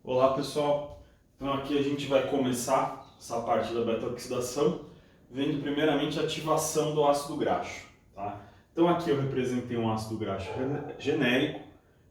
Olá pessoal, então aqui a gente vai começar essa parte da beta-oxidação vendo primeiramente a ativação do ácido graxo. Tá? Então aqui eu representei um ácido graxo genérico,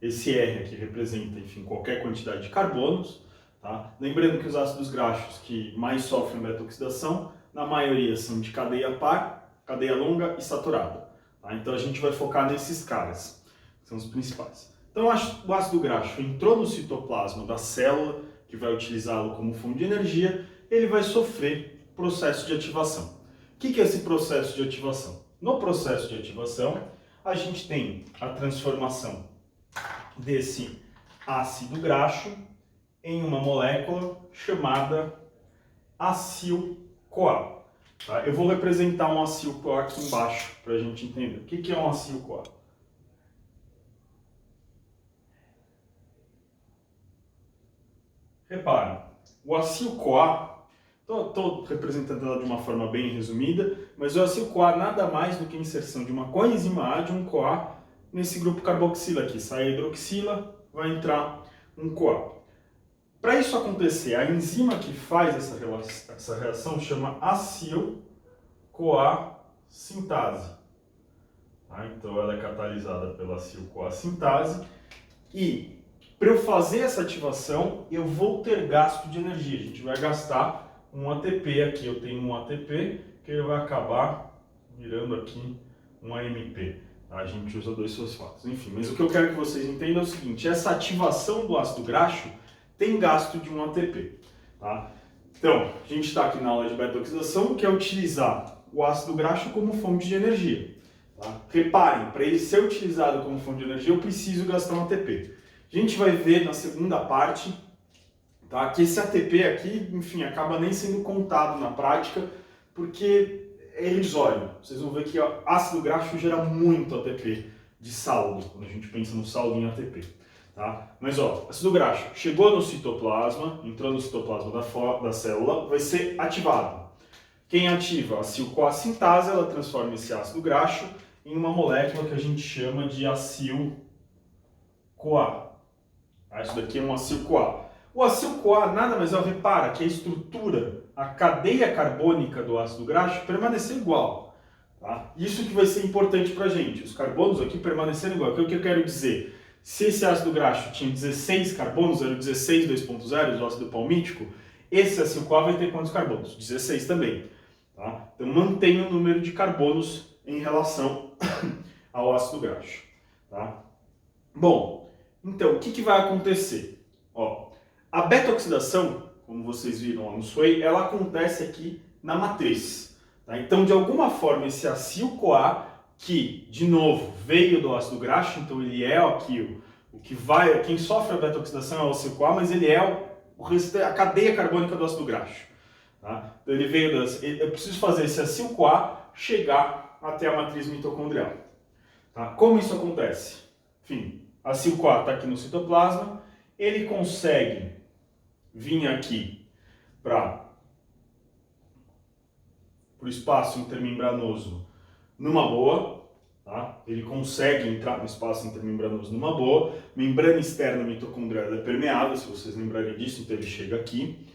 esse R aqui representa, enfim, qualquer quantidade de carbonos. Tá? Lembrando que os ácidos graxos que mais sofrem beta-oxidação, na maioria são de cadeia par, cadeia longa e saturada. Tá? Então a gente vai focar nesses caras, que são os principais. Então, o ácido graxo entrou no citoplasma da célula, que vai utilizá-lo como fonte de energia, ele vai sofrer processo de ativação. O que é esse processo de ativação? No processo de ativação, a gente tem a transformação desse ácido graxo em uma molécula chamada acil-CoA. Tá? Eu vou representar um acil-CoA aqui embaixo para a gente entender. O que é um acil-CoA? Reparem, o acil-CoA, estou representando ela de uma forma bem resumida, mas o acil-CoA nada mais do que a inserção de uma coenzima A de um CoA nesse grupo carboxila aqui. Sai a hidroxila, vai entrar um CoA. Para isso acontecer, a enzima que faz essa reação chama acil-CoA sintase. Tá? Então ela é catalisada pela acil-CoA sintase e para eu fazer essa ativação, eu vou ter gasto de energia. A gente vai gastar um ATP aqui. Eu tenho um ATP que ele vai acabar virando aqui um AMP. A gente usa dois fosfatos. Enfim, mas o que eu quero que vocês entendam é o seguinte. Essa ativação do ácido graxo tem gasto de um ATP. Tá? Então, a gente está aqui na aula de beta-oxidação, que é utilizar o ácido graxo como fonte de energia. Tá? Reparem, para ele ser utilizado como fonte de energia, eu preciso gastar um ATP. A gente vai ver na segunda parte, tá, que esse ATP aqui, enfim, acaba nem sendo contado na prática, porque é irrisório. Vocês vão ver que o ácido graxo gera muito ATP de saldo, quando a gente pensa no saldo em ATP. Tá? Mas ó, ácido graxo chegou no citoplasma, entrou no citoplasma da célula, vai ser ativado. Quem ativa a acil-CoA sintase, ela transforma esse ácido graxo em uma molécula que a gente chama de acil-CoA. Isso daqui é um acil-CoA. O acil-CoA nada mais é, repara que a estrutura, a cadeia carbônica do ácido graxo permaneceu igual. Tá? Isso que vai ser importante para a gente. Os carbonos aqui permaneceram igual. O que eu quero dizer? Se esse ácido graxo tinha 16 carbonos, era o 16 2.0, o ácido palmítico, esse acil-CoA vai ter quantos carbonos? 16 também. Tá? Então mantém o número de carbonos em relação ao ácido graxo. Tá? Bom, então, o que vai acontecer? Ó, a beta-oxidação, como vocês viram lá no SWAY, ela acontece aqui na matriz. Tá? Então, de alguma forma, esse acil-CoA, que, de novo, veio do ácido graxo, então ele é aqui o que vai... Quem sofre a beta-oxidação é o acil-CoA, mas ele é a cadeia carbônica do ácido graxo. Tá? Então, ele veio das... Eu preciso fazer esse acil-CoA chegar até a matriz mitocondrial. Tá? Como isso acontece? Enfim... A acil-CoA está aqui no citoplasma, ele consegue vir aqui para o espaço intermembranoso numa boa, tá? Ele consegue entrar no espaço intermembranoso numa boa, membrana externa mitocondrial é permeável, se vocês lembrarem disso, então ele chega aqui.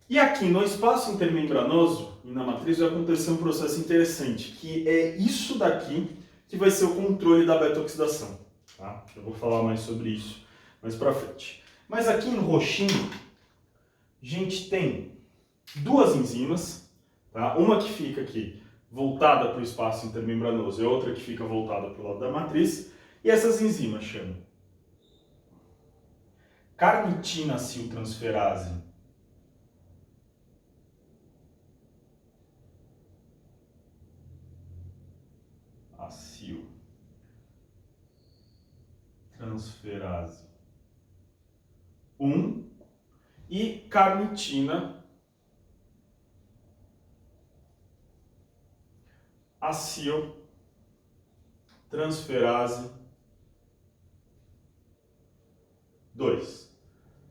E aqui no espaço intermembranoso e na matriz vai acontecer um processo interessante, que é isso daqui que vai ser o controle da beta-oxidação. Tá? Eu vou falar mais sobre isso mais para frente. Mas aqui no roxinho, a gente tem duas enzimas, tá? Uma que fica aqui voltada para o espaço intermembranoso e outra que fica voltada para o lado da matriz. E essas enzimas chamam carnitina aciltransferase transferase 1 e carnitina aciltransferase 2.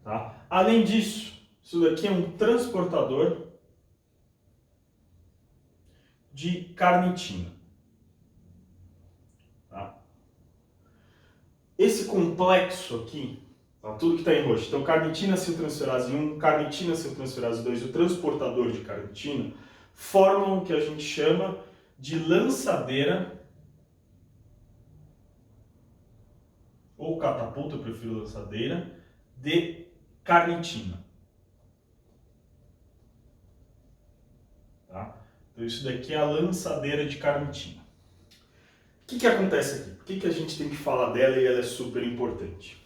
Tá? Além disso, isso daqui é um transportador de carnitina. Tá? Esse complexo aqui, Tá? Tudo que está em roxo. Então, carnitina, acetiltransferase 1, carnitina, acetiltransferase 2 e o transportador de carnitina formam o que a gente chama de lançadeira ou catapulta, eu prefiro lançadeira, de carnitina. Tá? Então isso daqui é a lançadeira de carnitina. O que acontece aqui? Por que a gente tem que falar dela e ela é super importante?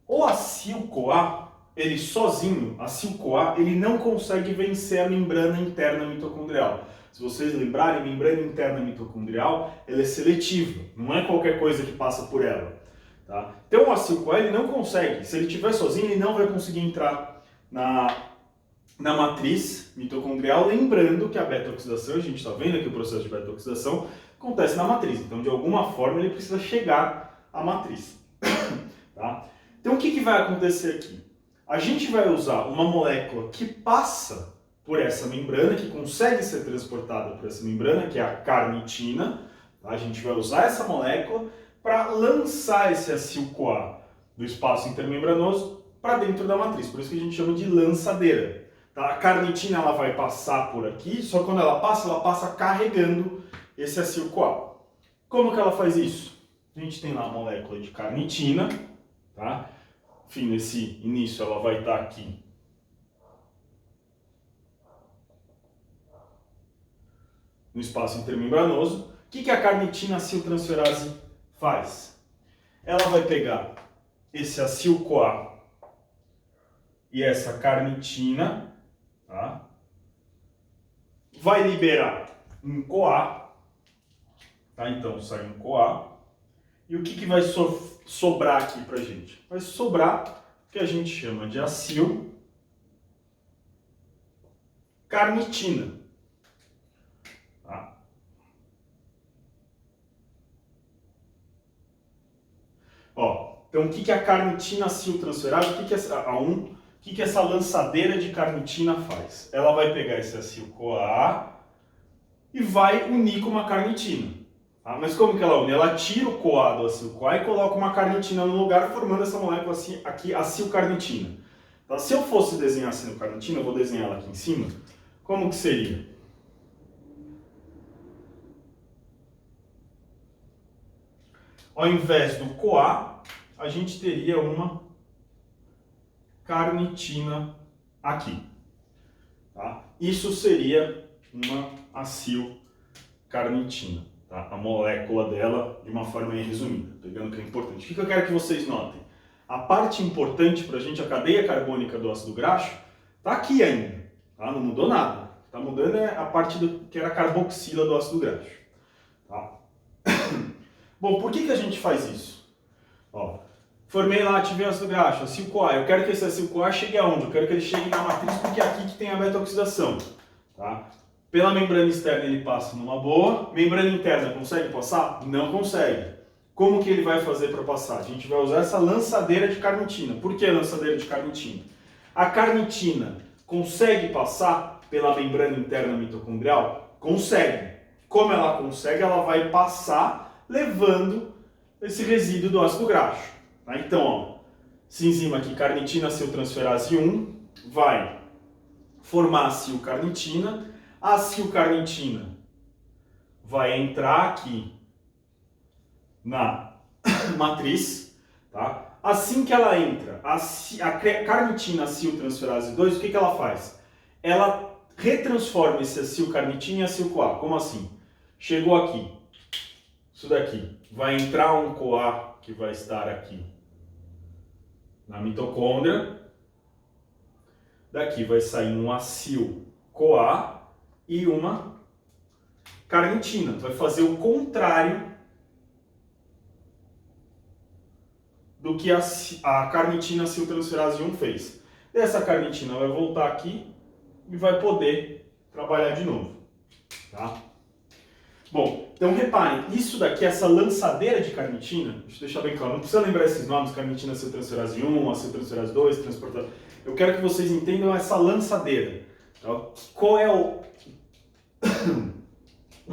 O acil-CoA, ele sozinho, acil-CoA, ele não consegue vencer a membrana interna mitocondrial. Se vocês lembrarem, a membrana interna mitocondrial, ela é seletiva, não é qualquer coisa que passa por ela. Tá? Então o acil-CoA ele não consegue, se ele estiver sozinho, ele não vai conseguir entrar na matriz mitocondrial, lembrando que a beta-oxidação, a gente está vendo aqui o processo de beta-oxidação, acontece na matriz. Então, de alguma forma, ele precisa chegar à matriz. Tá? Então, o que vai acontecer aqui? A gente vai usar uma molécula que passa por essa membrana, que consegue ser transportada por essa membrana, que é a carnitina. Tá? A gente vai usar essa molécula para lançar esse acil-CoA do espaço intermembranoso para dentro da matriz. Por isso que a gente chama de lançadeira. Tá? A carnitina ela vai passar por aqui, só que quando ela passa carregando esse acil-CoA. Como que ela faz isso? A gente tem lá a molécula de carnitina, tá? Enfim, nesse início ela vai estar aqui no espaço intermembranoso. O que a carnitina aciltransferase faz? Ela vai pegar esse acil-CoA e essa carnitina, tá? Vai liberar um CoA, tá? Então sai um CoA. E o que vai sobrar aqui pra gente? Vai sobrar o que a gente chama de acil-carnitina. Tá? Ó, então o que a carnitina aciltransferase, o que essa lançadeira de carnitina faz? Ela vai pegar esse acil-CoA e vai unir com uma carnitina. Tá? Mas como que ela une? Ela tira o CoA do acil-CoA e coloca uma carnitina no lugar, formando essa molécula assim, aqui, acil-carnitina. Tá? Se eu fosse desenhar acil-carnitina, eu vou desenhar ela aqui em cima, como que seria? Ao invés do CoA, a gente teria uma carnitina aqui. Tá? Isso seria uma acil-carnitina. Tá? A molécula dela de uma forma bem resumida, pegando o que é importante. O que eu quero que vocês notem? A parte importante para a gente, a cadeia carbônica do ácido graxo, está aqui ainda. Tá? Não mudou nada. O que está mudando é a parte que era a carboxila do ácido graxo. Tá? Bom, por que a gente faz isso? Ó, formei lá, ativei o ácido graxo, acil-CoA. Eu quero que esse acil-CoA chegue aonde? Eu quero que ele chegue na matriz, porque é aqui que tem a beta-oxidação. Tá? Pela membrana externa ele passa numa boa. Membrana interna consegue passar? Não consegue. Como que ele vai fazer para passar? A gente vai usar essa lançadeira de carnitina. Por que lançadeira de carnitina? A carnitina consegue passar pela membrana interna mitocondrial? Consegue. Como ela consegue? Ela vai passar levando esse resíduo do ácido graxo. Tá? Então, ó, essa enzima aqui, carnitina aciltransferase 1, vai formar acil-carnitina. A acil-carnitina vai entrar aqui na matriz, tá? Assim que ela entra, a carnitina aciltransferase 2, o que ela faz? Ela retransforma esse acil-carnitina em acil-CoA. Como assim? Chegou aqui, isso daqui, vai entrar um CoA que vai estar aqui na mitocôndria, daqui vai sair um acil-CoA e uma carnitina. Vai fazer o contrário do que a carnitina aciltransferase 1 fez. Essa carnitina vai voltar aqui e vai poder trabalhar de novo. Tá? Bom, então reparem, isso daqui, essa lançadeira de carnitina, deixa eu deixar bem claro, não precisa lembrar esses nomes, carnitina aciltransferase 1, aciltransferase 2, transportador. Eu quero que vocês entendam essa lançadeira. Tá? Qual é o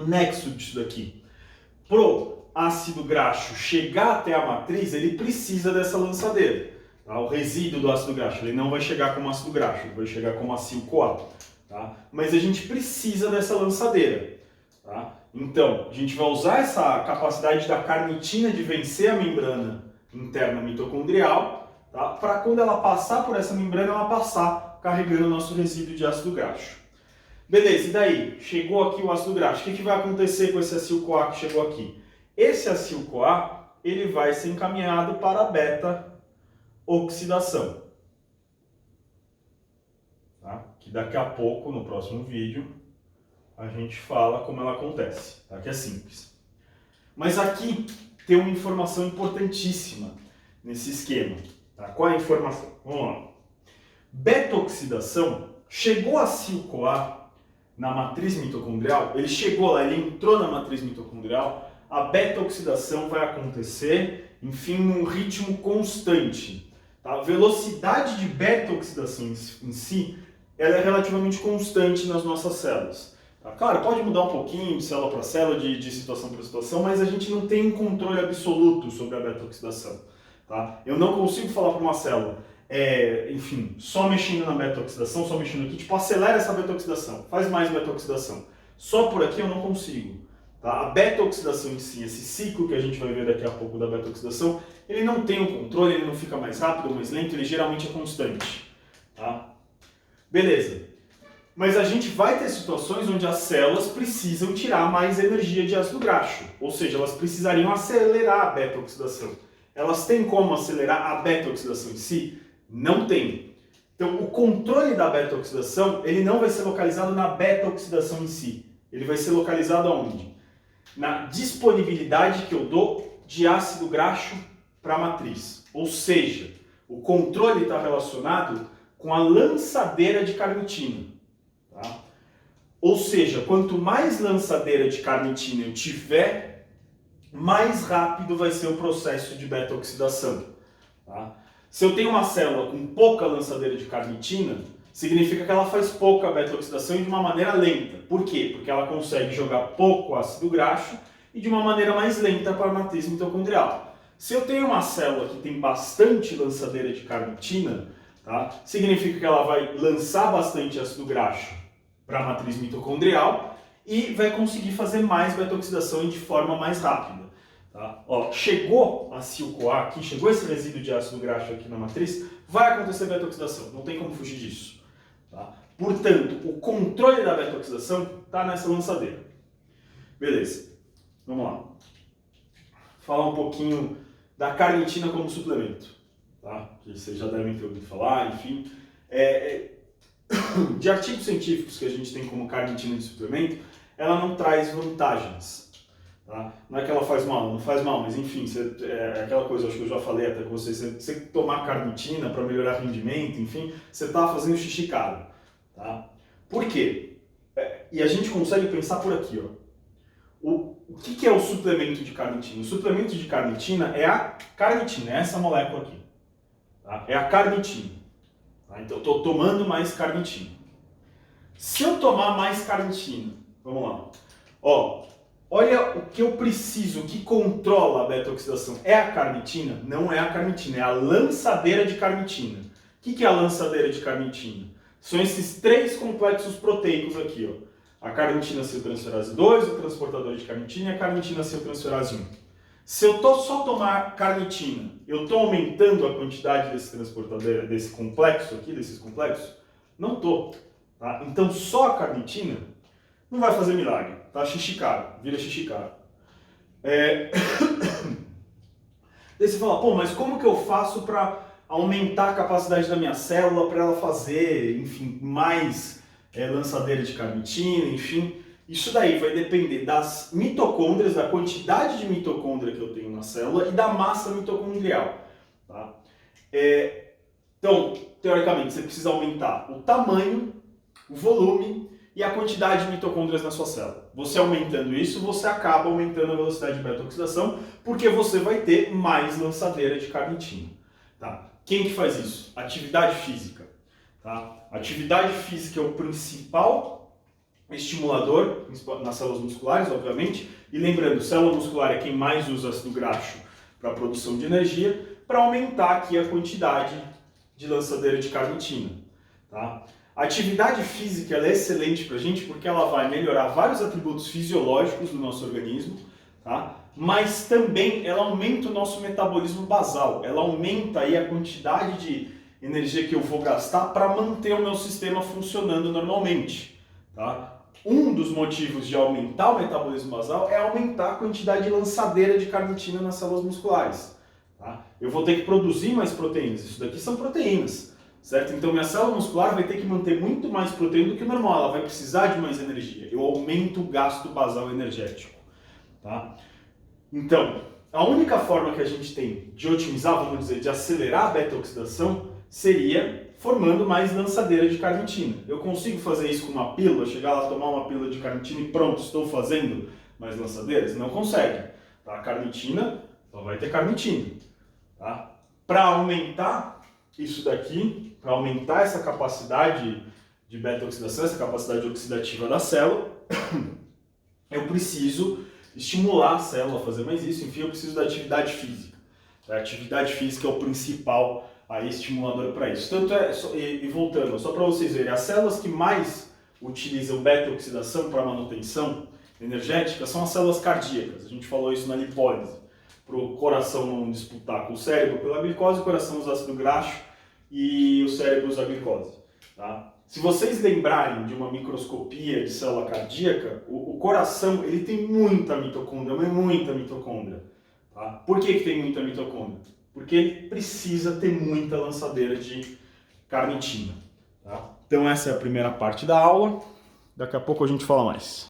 nexo disso daqui? Pro ácido graxo chegar até a matriz, ele precisa dessa lançadeira. tá? O resíduo do ácido graxo, ele não vai chegar como ácido graxo, ele vai chegar como ACIL-CoA. Tá? Mas a gente precisa dessa lançadeira. Tá? Então, a gente vai usar essa capacidade da carnitina de vencer a membrana interna mitocondrial, tá? Para quando ela passar por essa membrana, ela passar carregando o nosso resíduo de ácido graxo. Beleza, e daí? Chegou aqui o ácido graxo. O que vai acontecer com esse ACIL-CoA que chegou aqui? Esse ACIL-CoA, ele vai ser encaminhado para a beta-oxidação. Tá? Que daqui a pouco, no próximo vídeo, a gente fala como ela acontece, tá? Que é simples. Mas aqui tem uma informação importantíssima nesse esquema. Tá? Qual é a informação? Vamos lá. Beta-oxidação, chegou a ACIL-CoA na matriz mitocondrial, ele chegou lá, ele entrou na matriz mitocondrial, a beta-oxidação vai acontecer, enfim, num ritmo constante. Tá? A velocidade de beta-oxidação em si, ela é relativamente constante nas nossas células. Tá? Claro, pode mudar um pouquinho de célula para célula, de situação para situação, mas a gente não tem um controle absoluto sobre a beta-oxidação. Tá? Eu não consigo falar para uma célula, enfim, só mexendo na beta-oxidação, só mexendo aqui, tipo, acelera essa beta-oxidação, faz mais beta-oxidação. Só por aqui eu não consigo. Tá? A beta-oxidação em si, esse ciclo que a gente vai ver daqui a pouco da beta-oxidação, ele não tem um controle, ele não fica mais rápido ou mais lento, ele geralmente é constante. Tá? Beleza. Mas a gente vai ter situações onde as células precisam tirar mais energia de ácido graxo, ou seja, elas precisariam acelerar a beta-oxidação. Elas têm como acelerar a beta-oxidação em si? Não tem. Então, o controle da beta-oxidação, ele não vai ser localizado na beta-oxidação em si. Ele vai ser localizado aonde? Na disponibilidade que eu dou de ácido graxo para a matriz. Ou seja, o controle está relacionado com a lançadeira de carnitina. Tá? Ou seja, quanto mais lançadeira de carnitina eu tiver, mais rápido vai ser o processo de beta-oxidação. Tá? Se eu tenho uma célula com pouca lançadeira de carnitina, significa que ela faz pouca beta-oxidação e de uma maneira lenta. Por quê? Porque ela consegue jogar pouco ácido graxo e de uma maneira mais lenta para a matriz mitocondrial. Se eu tenho uma célula que tem bastante lançadeira de carnitina, tá? Significa que ela vai lançar bastante ácido graxo para a matriz mitocondrial e vai conseguir fazer mais beta-oxidação de forma mais rápida. Tá? Ó, chegou a ACIL-CoA aqui, chegou esse resíduo de ácido graxo aqui na matriz, vai acontecer beta-oxidação, não tem como fugir disso. Tá? Portanto, o controle da beta-oxidação está nessa lançadeira. Beleza, vamos lá. Falar um pouquinho da carnitina como suplemento. Tá? Que vocês já devem ter ouvido falar, enfim. De artigos científicos que a gente tem como carnitina de suplemento, ela não traz vantagens. Tá? Não é que ela faz mal, não faz mal, mas enfim, aquela coisa, acho que eu já falei até com vocês, você tomar carnitina para melhorar rendimento, enfim, você está fazendo xixi caro. Tá? Por quê? E a gente consegue pensar por aqui, ó. O que é o suplemento de carnitina? O suplemento de carnitina é a carnitina, é essa molécula aqui. Tá? É a carnitina. Tá? Então eu estou tomando mais carnitina. Se eu tomar mais carnitina, vamos lá. Ó, olha o que eu preciso, o que controla a beta-oxidação. É a carnitina? Não é a carnitina, é a lançadeira de carnitina. O que é a lançadeira de carnitina? São esses três complexos proteicos aqui, ó. A carnitina-acetiltransferase 2, o transportador de carnitina e a carnitina-acetiltransferase 1. Se eu só tomar carnitina, eu estou aumentando a quantidade desse transportador, desse complexo aqui, desses complexos? Não estou. Tá? Então só a carnitina não vai fazer milagre. Tá? Xixi caro, vira xixi caro. Daí você fala, pô, mas como que eu faço para aumentar a capacidade da minha célula para ela fazer, enfim, mais lançadeira de carnitina, enfim. Isso daí vai depender das mitocôndrias, da quantidade de mitocôndria que eu tenho na célula e da massa mitocondrial. Tá? Então, teoricamente, você precisa aumentar o tamanho, o volume e a quantidade de mitocôndrias na sua célula. Você aumentando isso, você acaba aumentando a velocidade de beta-oxidação, porque você vai ter mais lançadeira de carnitina. Tá? Quem que faz isso? Atividade física. Tá? Atividade física é o principal estimulador nas células musculares, obviamente. E lembrando, célula muscular é quem mais usa ácido graxo para a produção de energia. para aumentar aqui a quantidade de lançadeira de carnitina. Tá? A atividade física ela é excelente para a gente porque ela vai melhorar vários atributos fisiológicos do nosso organismo, tá? Mas também ela aumenta o nosso metabolismo basal, ela aumenta aí a quantidade de energia que eu vou gastar para manter o meu sistema funcionando normalmente. Tá? Um dos motivos de aumentar o metabolismo basal é aumentar a quantidade de lançadeira de carnitina nas células musculares. Tá? Eu vou ter que produzir mais proteínas, isso daqui são proteínas. Certo? Então minha célula muscular vai ter que manter muito mais proteína do que o normal, ela vai precisar de mais energia. Eu aumento o gasto basal energético. Tá? Então, a única forma que a gente tem de otimizar, vamos dizer, de acelerar a beta-oxidação seria formando mais lançadeira de carnitina. Eu consigo fazer isso com uma pílula, chegar lá, tomar uma pílula de carnitina e pronto, estou fazendo mais lançadeiras? Não consegue. Tá? A carnitina só vai ter carnitina. Tá? Para aumentar isso daqui, para aumentar essa capacidade de beta-oxidação, essa capacidade oxidativa da célula, eu preciso estimular a célula a fazer mais isso, enfim, eu preciso da atividade física. A atividade física é o principal aí, estimulador para isso. Tanto é, e voltando, só para vocês verem, as células que mais utilizam beta-oxidação para manutenção energética são as células cardíacas. A gente falou isso na lipólise. Para o coração não disputar com o cérebro pela glicose, o coração usa ácido graxo e o cérebro usa glicose. Tá? Se vocês lembrarem de uma microscopia de célula cardíaca, o coração ele tem muita mitocôndria, mas muita mitocôndria. Tá? Por que tem muita mitocôndria? Porque ele precisa ter muita lançadeira de carnitina. Tá? Então essa é a primeira parte da aula, daqui a pouco a gente fala mais.